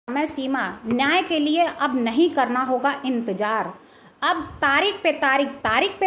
समय सीमा, न्याय के लिए अब नहीं करना होगा इंतजार। अब तारीख पे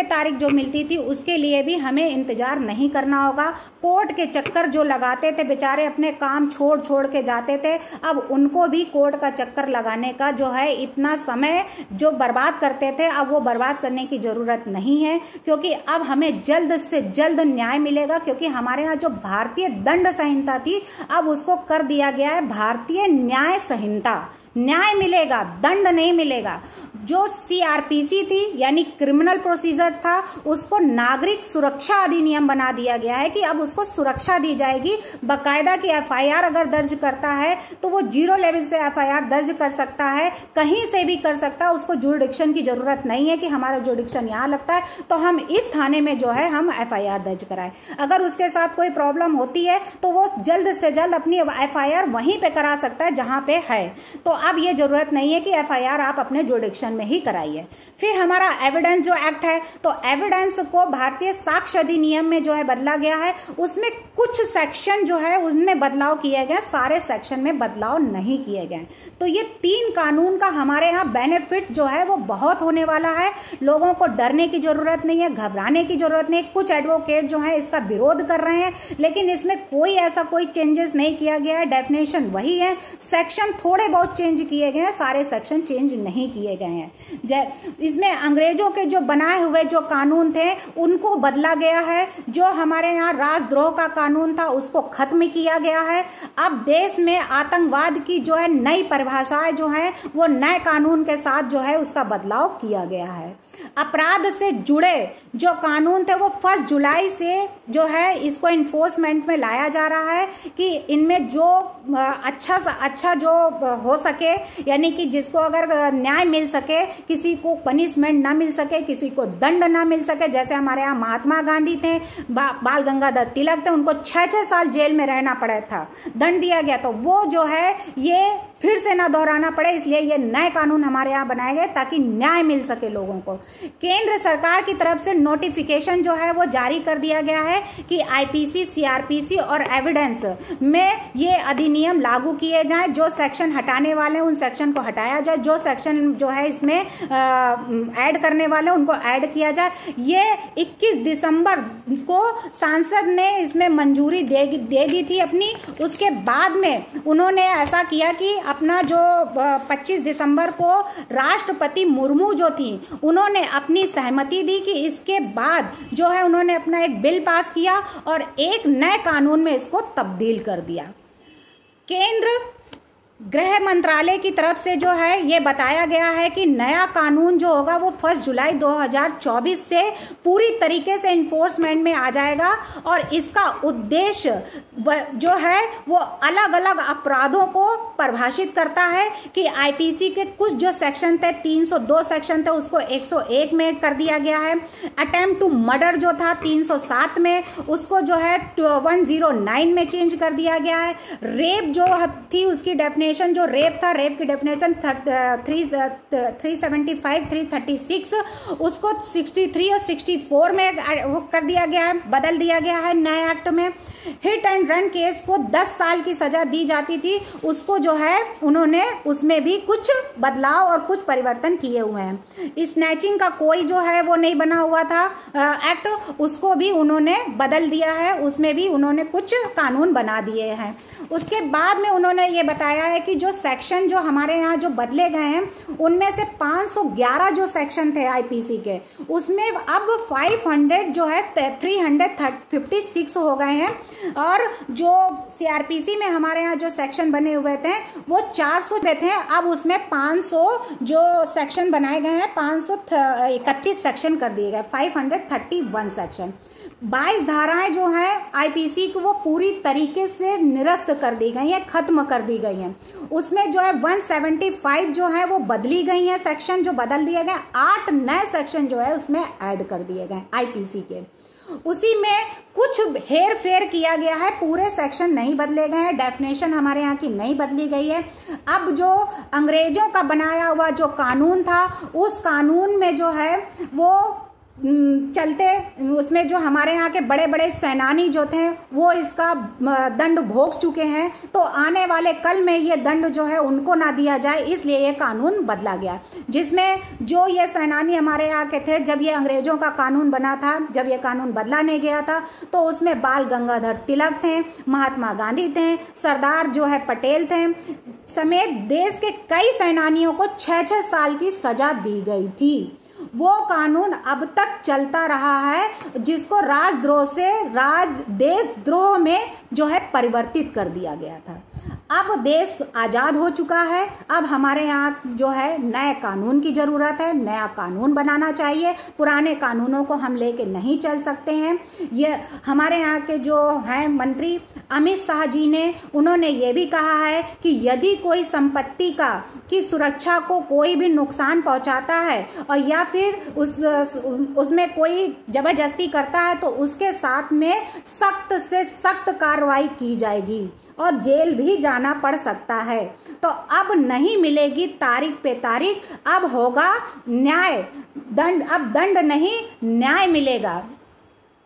तारीख जो मिलती थी उसके लिए भी हमें इंतजार नहीं करना होगा। कोर्ट के चक्कर जो लगाते थे बेचारे, अपने काम छोड़ छोड़ के जाते थे, अब उनको भी कोर्ट का चक्कर लगाने का जो है इतना समय जो बर्बाद करते थे, अब वो बर्बाद करने की जरूरत नहीं है, क्योंकि अब हमें जल्द से जल्द न्याय मिलेगा। क्योंकि हमारे यहाँ जो भारतीय दंड संहिता थी अब उसको कर दिया गया है भारतीय न्याय संहिता। न्याय मिलेगा, दंड नहीं मिलेगा। जो सीआरपीसी थी यानी क्रिमिनल प्रोसीजर था, उसको नागरिक सुरक्षा अधिनियम बना दिया गया है कि अब उसको सुरक्षा दी जाएगी। बकायदा की एफआईआर अगर दर्ज करता है तो वो 0 लेवल से एफआईआर दर्ज कर सकता है, कहीं से भी कर सकता है। उसको जुरिडिक्शन की जरूरत नहीं है कि हमारा जुरिडिक्शन यहाँ लगता है तो हम इस थाने में जो है हम एफआईआर दर्ज कराएं। अगर उसके साथ कोई प्रॉब्लम होती है तो वो जल्द से जल्द अपनी एफआईआर वहीं पे करा सकता है जहां पे है। तो अब ये जरूरत नहीं है कि एफआईआर आप अपने जुरिडिक्शन में ही कराइए। फिर हमारा एविडेंस जो एक्ट है, तो एविडेंस को भारतीय साक्ष्य अधिनियम में जो है बदला गया है। उसमें कुछ सेक्शन जो है उनमें बदलाव किए गए, सारे सेक्शन में बदलाव नहीं किए गए। तो ये 3 कानून का हमारे यहाँ बेनिफिट जो है वो बहुत होने वाला है। लोगों को डरने की जरूरत नहीं है, घबराने की जरूरत नहीं है। कुछ एडवोकेट जो है इसका विरोध कर रहे हैं, लेकिन इसमें कोई चेंजेस नहीं किया गया है। डेफिनेशन वही है, सेक्शन थोड़े बहुत चेंज किए गए हैं, सारे सेक्शन चेंज नहीं किए गए हैं। इसमें अंग्रेजों के जो बनाए हुए जो कानून थे उनको बदला गया है। जो हमारे यहाँ राजद्रोह का कानून था उसको खत्म किया गया है। अब देश में आतंकवाद की जो है नई परिभाषाएं जो है वो नए कानून के साथ जो है उसका बदलाव किया गया है। अपराध से जुड़े जो कानून थे वो 1 जुलाई से जो है इसको इन्फोर्समेंट में लाया जा रहा है कि इनमें जो अच्छा जो हो सके, यानी कि जिसको अगर न्याय मिल सके, किसी को पनिशमेंट ना मिल सके, किसी को दंड ना मिल सके। जैसे हमारे यहाँ महात्मा गांधी थे, बाल गंगाधर तिलक थे, उनको 6-6 साल जेल में रहना पड़ा था, दंड दिया गया। तो वो जो है ये फिर से ना दोहराना पड़े, इसलिए ये नए कानून हमारे यहाँ बनाए गए ताकि न्याय मिल सके लोगों को। केंद्र सरकार की तरफ से नोटिफिकेशन जो है वो जारी कर दिया गया है कि आईपीसी, सीआरपीसी और एविडेंस में ये अधिनियम लागू किए जाएं। जो सेक्शन हटाने वाले हैं उन सेक्शन को हटाया जाए, जो सेक्शन जो है इसमें ऐड करने वाले उनको ऐड किया जाए। ये 21 दिसंबर को सांसद ने इसमें मंजूरी दे दी थी अपनी। उसके बाद में उन्होंने ऐसा किया कि अपना जो 25 दिसंबर को राष्ट्रपति मुर्मू जो थी उन्होंने अपनी सहमति दी कि इसके बाद जो है उन्होंने अपना एक बिल पास किया और एक नए कानून में इसको तब्दील कर दिया। केंद्र गृह मंत्रालय की तरफ से जो है ये बताया गया है कि नया कानून जो होगा वो 1 जुलाई 2024 से पूरी तरीके से इन्फोर्समेंट में आ जाएगा। और इसका उद्देश्य जो है वो अलग अलग अपराधों को परिभाषित करता है कि आईपीसी के कुछ जो सेक्शन थे, 302 सेक्शन थे, उसको 101 में कर दिया गया है। अटेम्प्ट टू मर्डर जो था 307 में, उसको जो है 109 में चेंज कर दिया गया है। रेप जो थी उसकी डेफिनेशन, जो रेप था, रेप की डेफिनेशन 375, 336, उसको 63 और 64 में वो कर दिया गया है, बदल दिया गया है नए एक्ट में। हिट एंड रन केस को 10 साल की सजा दी जाती थी, उसको जो है उन्होंने उसमें भी कुछ बदलाव और कुछ परिवर्तन किए हुए हैं। स्नैचिंग का कोई जो है वो नहीं बना हुआ था एक्ट, उसको भी उन्होंने बदल दिया है, उसमें भी उन्होंने कुछ कानून बना दिए हैं। उसके बाद में उन्होंने ये बताया है कि जो सेक्शन जो हमारे यहाँ जो बदले गए हैं उनमें से 511 जो सेक्शन थे आईपीसी के, उसमें अब 500 जो है 356 हो गए हैं। और जो सीआरपीसी में हमारे यहाँ जो सेक्शन बने हुए थे वो 400 पे थे, अब उसमें 500 जो सेक्शन बनाए गए हैं, 531 सेक्शन कर दिए गए, 531 सेक्शन। 22 धाराएं जो हैं आईपीसी को वो पूरी तरीके से निरस्त कर दी गई हैं, खत्म कर दी गई हैं। उसमें जो है 175 जो है वो बदली गई हैं, सेक्शन जो बदल दिए गए। 8 नए सेक्शन जो है उसमें ऐड कर दिए गए आईपीसी के। उसी में कुछ हेर फेर किया गया है, पूरे सेक्शन नहीं बदले गए हैं, डेफिनेशन हमारे यहाँ की नहीं बदली गई है। अब जो अंग्रेजों का बनाया हुआ जो कानून था उस कानून में जो है वो चलते उसमें जो हमारे यहाँ के बड़े बड़े सेनानी जो थे वो इसका दंड भोग चुके हैं, तो आने वाले कल में ये दंड जो है उनको ना दिया जाए, इसलिए ये कानून बदला गया। जिसमें जो ये सेनानी हमारे यहाँ के थे, जब ये अंग्रेजों का कानून बना था, जब ये कानून बदला नहीं गया था, तो उसमें बाल गंगाधर तिलक थे, महात्मा गांधी थे, सरदार जो है पटेल थे समेत देश के कई सेनानियों को 6-6 साल की सजा दी गई थी। वो कानून अब तक चलता रहा है, जिसको राजद्रोह से देशद्रोह में जो है परिवर्तित कर दिया गया था। अब देश आजाद हो चुका है, अब हमारे यहाँ जो है नए कानून की जरूरत है, नया कानून बनाना चाहिए। पुराने कानूनों को हम लेके नहीं चल सकते हैं। ये हमारे यहाँ के जो हैं मंत्री अमित शाह जी ने, उन्होंने ये भी कहा है कि यदि कोई संपत्ति की सुरक्षा को कोई भी नुकसान पहुंचाता है और या फिर उसमें कोई जबरदस्ती करता है, तो उसके साथ में सख्त से सख्त कार्रवाई की जाएगी और जेल भी जाना पड़ सकता है। तो अब नहीं मिलेगी तारीख पे तारीख, अब होगा न्याय, दंड, अब दंड नहीं न्याय मिलेगा,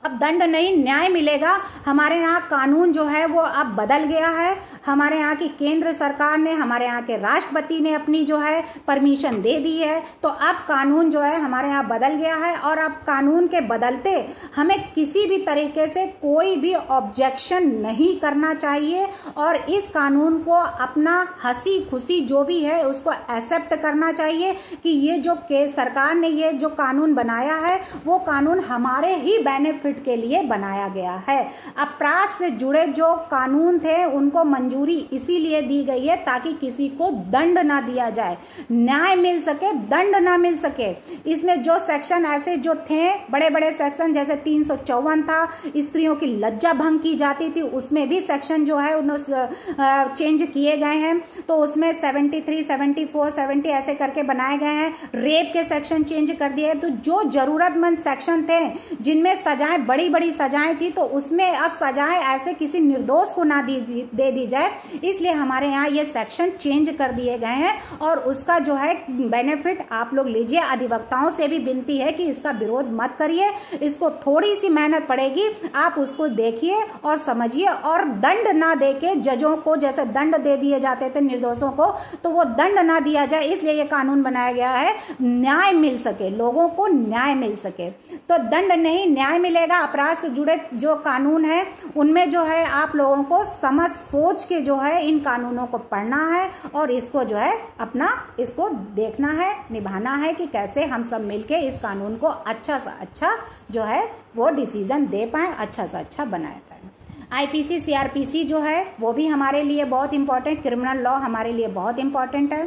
अब दंड नहीं न्याय मिलेगा। हमारे यहाँ कानून जो है वो अब बदल गया है। हमारे यहाँ की केंद्र सरकार ने, हमारे यहाँ के राष्ट्रपति ने अपनी जो है परमिशन दे दी है, तो अब कानून जो है हमारे यहाँ बदल गया है। और अब कानून के बदलते हमें किसी भी तरीके से कोई भी ऑब्जेक्शन नहीं करना चाहिए और इस कानून को अपना हंसी खुशी जो भी है उसको एक्सेप्ट करना चाहिए कि ये जो सरकार ने ये जो कानून बनाया है वो कानून हमारे ही बेनिफिट के लिए बनाया गया है। अपराध से जुड़े जो कानून थे उनको मंजूरी इसीलिए दी गई है ताकि किसी को दंड ना दिया जाए, न्याय मिल सके, दंड ना मिल सके। इसमें जो सेक्शन ऐसे जो थे बड़े बड़े सेक्शन, जैसे 354 था, स्त्रियों की लज्जा भंग की जाती थी, उसमें भी सेक्शन जो है उन्होंने चेंज किए गए हैं। तो उसमें 73, 74, 70 ऐसे करके बनाए गए हैं। रेप के सेक्शन चेंज कर दिए। तो जो जरूरतमंद सेक्शन थे जिनमें सजाएं बड़ी बड़ी सजाएं थी, तो उसमें अब सजाएं ऐसे किसी निर्दोष को ना दे दी जाए, इसलिए हमारे यहाँ ये सेक्शन चेंज कर दिए गए हैं। और उसका जो है बेनिफिट आप लोग लीजिए। अधिवक्ताओं से भी विनती है कि इसका विरोध मत करिए, इसको थोड़ी सी मेहनत पड़ेगी, आप उसको देखिए और समझिए और दंड ना देके जजों को जैसे दंड दे दिए जाते थे निर्दोषों को, तो वो दंड ना दिया जाए। इसलिए ये कानून बनाया गया है, न्याय मिल सके, लोगों को न्याय मिल सके। तो दंड नहीं न्याय मिलेगा। अपराध से जुड़े जो कानून है उनमें जो है आप लोगों को समझ सोच के जो है इन कानूनों को पढ़ना है और इसको जो है अपना इसको देखना है, निभाना है कि कैसे हम सब मिलके इस कानून को अच्छा सा अच्छा जो है वो डिसीजन दे पाए, अच्छा सा अच्छा बनाए पाए। IPC CRPC जो है वो भी हमारे लिए बहुत इंपॉर्टेंट, क्रिमिनल लॉ हमारे लिए बहुत इंपॉर्टेंट है।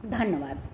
धन्यवाद।